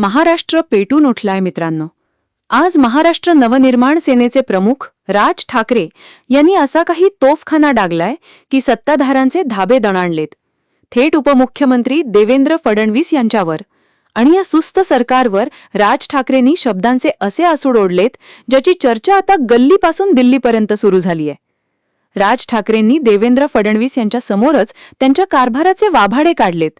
महाराष्ट्र पेटून उठलाय मित्रांनो. आज महाराष्ट्र नवनिर्माण सेनेचे प्रमुख राज ठाकरे यांनी असा काही तोफखाना डागलाय की सत्ताधाऱ्यांचे धाबे दणाणलेत. थेट उपमुख्यमंत्री देवेंद्र फडणवीस यांच्यावर आणि या सुस्त सरकारवर राज ठाकरेंनी शब्दांचे असे आसूड ओढलेत ज्याची चर्चा आता गल्लीपासून दिल्लीपर्यंत सुरू झालीय. राज ठाकरेंनी देवेंद्र फडणवीस यांच्या समोरच त्यांच्या कारभाराचे वाभाडे काढलेत.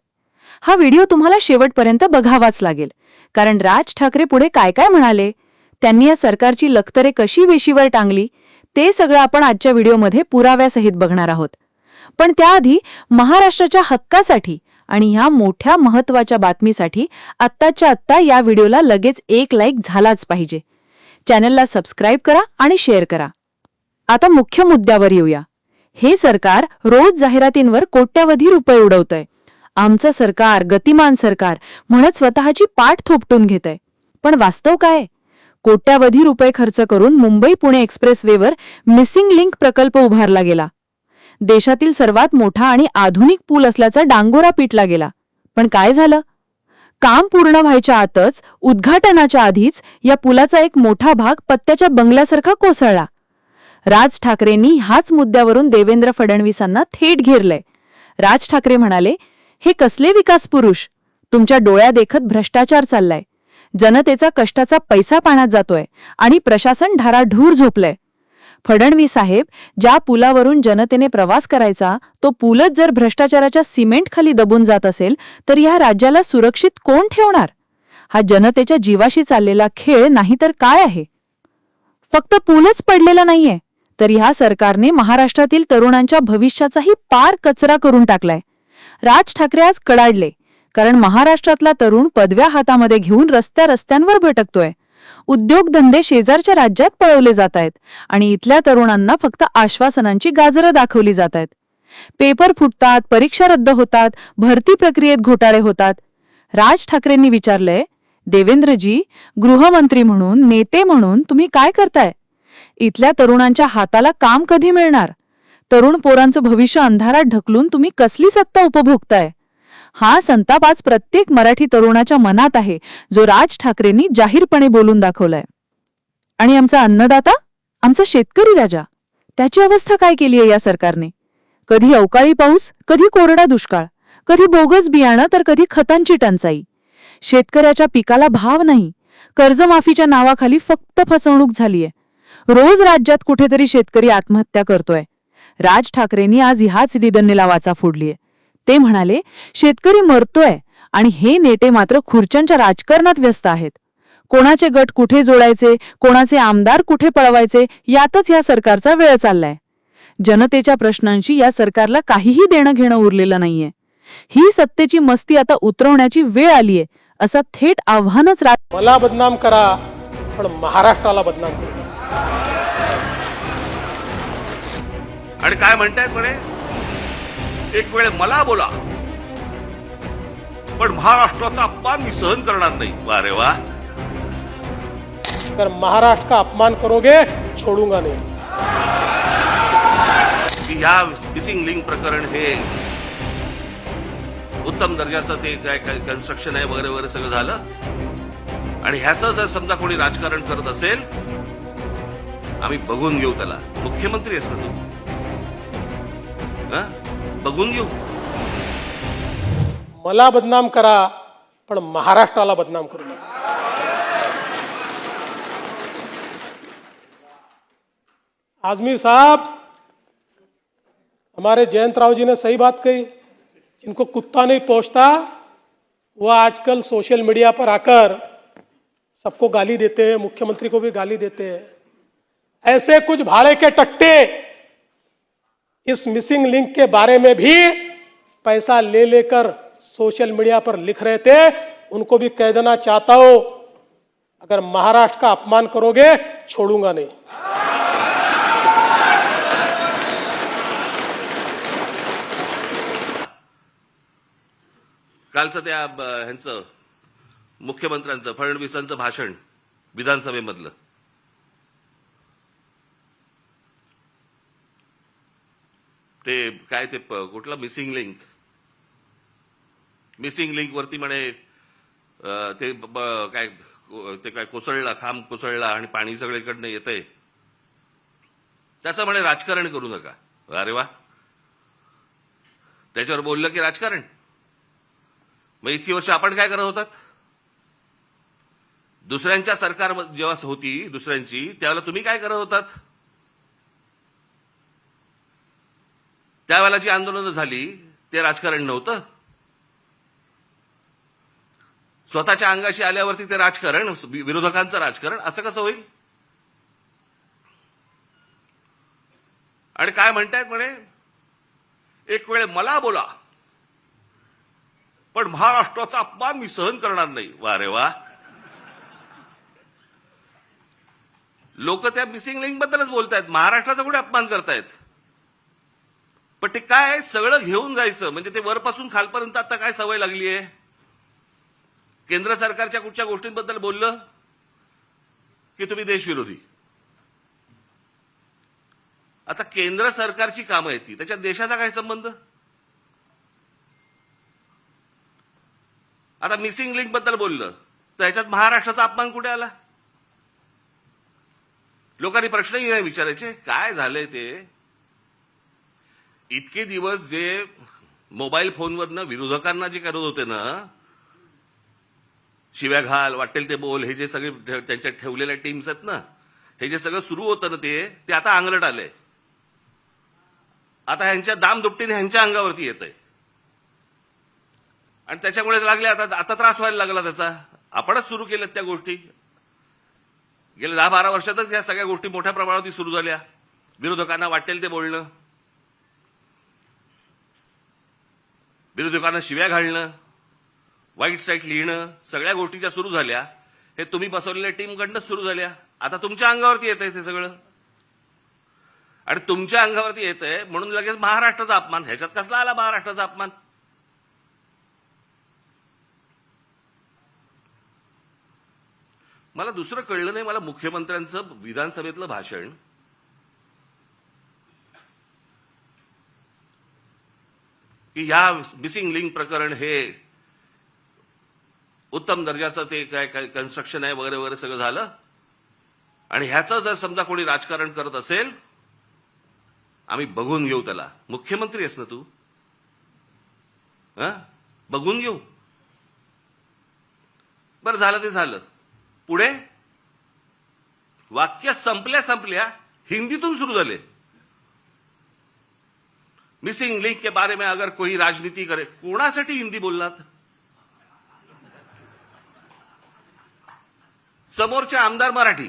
हा व्हिडिओ तुम्हाला शेवटपर्यंत बघावाच लागेल, कारण राज ठाकरे पुढे काय काय म्हणाले, त्यांनी या सरकारची लखतरे कशी वेशीवर टांगली, ते सगळं आपण आजच्या व्हिडिओमध्ये पुराव्यासहित बघणार आहोत. पण त्याआधी महाराष्ट्राच्या हक्कासाठी आणि ह्या मोठ्या महत्त्वाच्या बातमीसाठी आत्ताच्या आत्ता या व्हिडिओला लगेच एक लाईक झालाच पाहिजे. चॅनलला सबस्क्राईब करा आणि शेअर करा. आता मुख्य मुद्द्यावर येऊया. हे सरकार रोज जाहिरातींवर कोट्यावधी रुपये उडवतंय. आमचं सरकार गतिमान सरकार म्हणत स्वतःची पाठ थोपटून घेतंय. पण वास्तव काय? कोट्यावधी रुपये खर्च करून मुंबई पुणे एक्सप्रेसवेवर मिसिंग लिंक प्रकल्प उभारला गेला. देशातील सर्वात मोठा आणि आधुनिक पूल असल्याचा डांगोरा पिटला गेला. पण काय झालं? काम पूर्ण व्हायच्या आतच, उद्घाटनाच्या आधीच या पुलाचा एक मोठा भाग पत्त्याच्या बंगल्यासारखा कोसळला. राज ठाकरेंनी ह्याच मुद्द्यावरून देवेंद्र फडणवीसांना थेट घेरलंय. राज ठाकरे म्हणाले, हे कसले विकास पुरुष? तुमच्या डोळ्यादेखत भ्रष्टाचार चाललाय. जनतेचा कष्टाचा पैसा पाण्यात जातोय आणि प्रशासन ढाराढूर झोपलंय. फडणवीस साहेब, ज्या पुलावरून जनतेने प्रवास करायचा तो पूलच जर भ्रष्टाचाराच्या सिमेंटखाली दबून जात असेल तर या राज्याला सुरक्षित कोण ठेवणार? हा जनतेच्या जीवाशी चाललेला खेळ नाही तर काय आहे? फक्त पूलच पडलेला नाहीये, तर ह्या सरकारने महाराष्ट्रातील तरुणांच्या भविष्याचाही पार कचरा करून टाकलाय. राज ठाकरे आज कडाडले, कारण महाराष्ट्रातला तरुण पदव्या हातामध्ये घेऊन रस्त्यांवर भटकतोय. उद्योगधंदे शेजारच्या राज्यात पळवले जात आहेत आणि इथल्या तरुणांना फक्त आश्वासनांची गाजरं दाखवली जात आहेत. पेपर फुटतात, परीक्षा रद्द होतात, भरती प्रक्रियेत घोटाळे होतात. राज ठाकरेंनी विचारलंय, देवेंद्रजी, गृहमंत्री म्हणून, नेते म्हणून तुम्ही काय करताय? इथल्या तरुणांच्या हाताला काम कधी मिळणार? तरुण पोरांचं भविष्य अंधारात ढकलून तुम्ही कसली सत्ता उपभोगताय? हा संताप आज प्रत्येक मराठी तरुणाच्या मनात आहे, जो राज ठाकरेंनी जाहीरपणे बोलून दाखवलाय. आणि आमचा अन्नदाता, आमचा शेतकरी राजा, त्याची अवस्था काय केलीये या सरकारने? कधी अवकाळी पाऊस, कधी कोरडा दुष्काळ, कधी बोगस बियाणं तर कधी खतांची टंचाई. शेतकऱ्याच्या पिकाला भाव नाही. कर्जमाफीच्या नावाखाली फक्त फसवणूक झालीये. रोज राज्यात कुठेतरी शेतकरी आत्महत्या करतोय. राज ठाकरेंनी आज ह्याच निदर्नेला वाचा फोडलीये. ते म्हणाले, शेतकरी मरतोय आणि हे नेते मात्र खुर्च्यांच्या राजकारणात व्यस्त आहेत. कोणाचे गट कुठे जोडायचे, कोणाचे आमदार कुठे पळवायचे, यातच या सरकारचा वेळ चाललाय. जनतेच्या प्रश्नांशी या सरकारला काहीही देणं घेणं उरलेलं नाहीये. ही सत्तेची मस्ती आता उतरवण्याची वेळ आलीये, असं थेट आव्हानच मला बदनाम करा, पण महाराष्ट्राला बदनाम करू. आणि काय म्हणतायत म्हणे, एक वेळ मला बोला पण महाराष्ट्राचा अपमान मी सहन करणार नाही. वा रे वा. अगर महाराष्ट्र का अपमान करोगे छोडूंगा नहीं. ह्या मिसिंग लिंक प्रकरण हे उत्तम दर्जाचं ते काय कन्स्ट्रक्शन आहे वगैरे वगैरे सगळं झालं आणि ह्याचं जर समजा कोणी राजकारण करत असेल, आम्ही बघून घेऊ त्याला. मुख्यमंत्री आहेस ना तू, बघून घेऊ. मला बदनाम करा, पण महाराष्ट्राला बदनाम करू नका. आजमी साहब, हमारे जयंत राव जी ने सही बात कही. जिनको कुत्ता नहीं पहुंचता वो आजकल सोशल मीडिया पर आकर सबको गाली देते हैं, मुख्यमंत्री को भी गाली देते हैं. ऐसे कुछ भाड़े के टट्टे इस मिसिंग लिंक के बारे में भी पैसा ले लेकर सोशल मीडिया पर लिख रहे थे. उनको भी कह देना चाहता हूं, अगर महाराष्ट्र का अपमान करोगे छोड़ूंगा नहीं. कालचं त्या ह्यांचं मुख्यमंत्र्यांचं फडणवीसांचं भाषण विधानसभेमधलं, ते काय ते कुठला मिसिंग लिंक वरती म्हणे ते काय कोसळला, खांब कोसळला आणि पाणी सगळीकडनं येतंय, त्याचं म्हणे राजकारण करू नका. अरे वा, त्याच्यावर बोललं की राजकारण. मग इतकी वर्ष आपण काय करत होतात? दुसऱ्यांच्या सरकार जेव्हा होती दुसऱ्यांची, त्यावेळेला तुम्ही काय करत होतात? त्यावेळेला जी आंदोलनं झाली ते राजकारण नव्हतं. स्वतःच्या अंगाशी आल्यावरती ते राजकारण, विरोधकांचं राजकारण असं कसं होईल? आणि काय म्हणतायत म्हणे, एक वेळ मला बोला पण महाराष्ट्राचा अपमान मी सहन करणार नाही. वा रे वा, लोक त्या मिसिंग लिंक बद्दलच बोलतायत, महाराष्ट्राचा कुठे अपमान करतायत? पण ते काय सगळं घेऊन जायचं, म्हणजे ते वरपासून खालपर्यंत आता काय सवय लागली आहे? केंद्र सरकारच्या कुठच्या गोष्टींबद्दल बोललं की तुम्ही देशविरोधी. आता केंद्र सरकारची कामं आहेत ती, त्याच्यात देशाचा काय संबंध? आता मिसिंग लिंक बद्दल बोललं तर ह्याच्यात महाराष्ट्राचा अपमान कुठे आला? लोकांनी प्रश्नही नाही विचारायचे काय झालंय ते. इतके दिवस जे मोबाईल फोनवरनं विरोधकांना जे करत होते ना, शिव्या घाल, वाटेल ते बोल, हे जे सगळे त्यांच्या ठेवलेल्या टीम्स आहेत ना, हे जे सगळं सुरू होतं ना, ते आता अंगलट आलंय. आता ह्यांच्या दामदुपटीने ह्यांच्या अंगावरती येतंय आणि त्याच्यामुळे लागले आता त्रास व्हायला लागला त्याचा. आपणच सुरू केल्यात त्या गोष्टी. गेल्या 10-12 वर्षातच या सगळ्या गोष्टी मोठ्या प्रमाणावरती सुरू झाल्या. विरोधकांना वाटेल ते बोलणं, विरोधकांना शिव्या घालणं, वाईट साईट लिहिणं, सगळ्या गोष्टी ज्या सुरू झाल्या हे तुम्ही बसवलेल्या टीमकडनं सुरू झाल्या. आता तुमच्या अंगावरती येतंय ते सगळं, आणि तुमच्या अंगावरती येतंय म्हणून लगेच महाराष्ट्राचा अपमान. ह्याच्यात कसला आला महाराष्ट्राचा अपमान? मला दुसरं कळलं नाही. मला मुख्यमंत्र्यांचं विधानसभेतलं भाषण की या मिसिंग लिंक प्रकरण हे उत्तम दर्जाचं ते काय कन्स्ट्रक्शन आहे वगैरे वगैरे सगळं झालं, आणि ह्याचं जर समजा कोणी राजकारण करत असेल आम्ही बघून घेऊ त्याला. मुख्यमंत्री आहेस ना तू, बघून घेऊ. बरं झालं ते झालं. पुढे वाक्य संपल्या हिंदीतून सुरू झाले. मिसिंग लिंक के बारे में अगर कोई राजनीति करे, कोणासाठी हिंदी बोललात? समोरचे आमदार मराठी,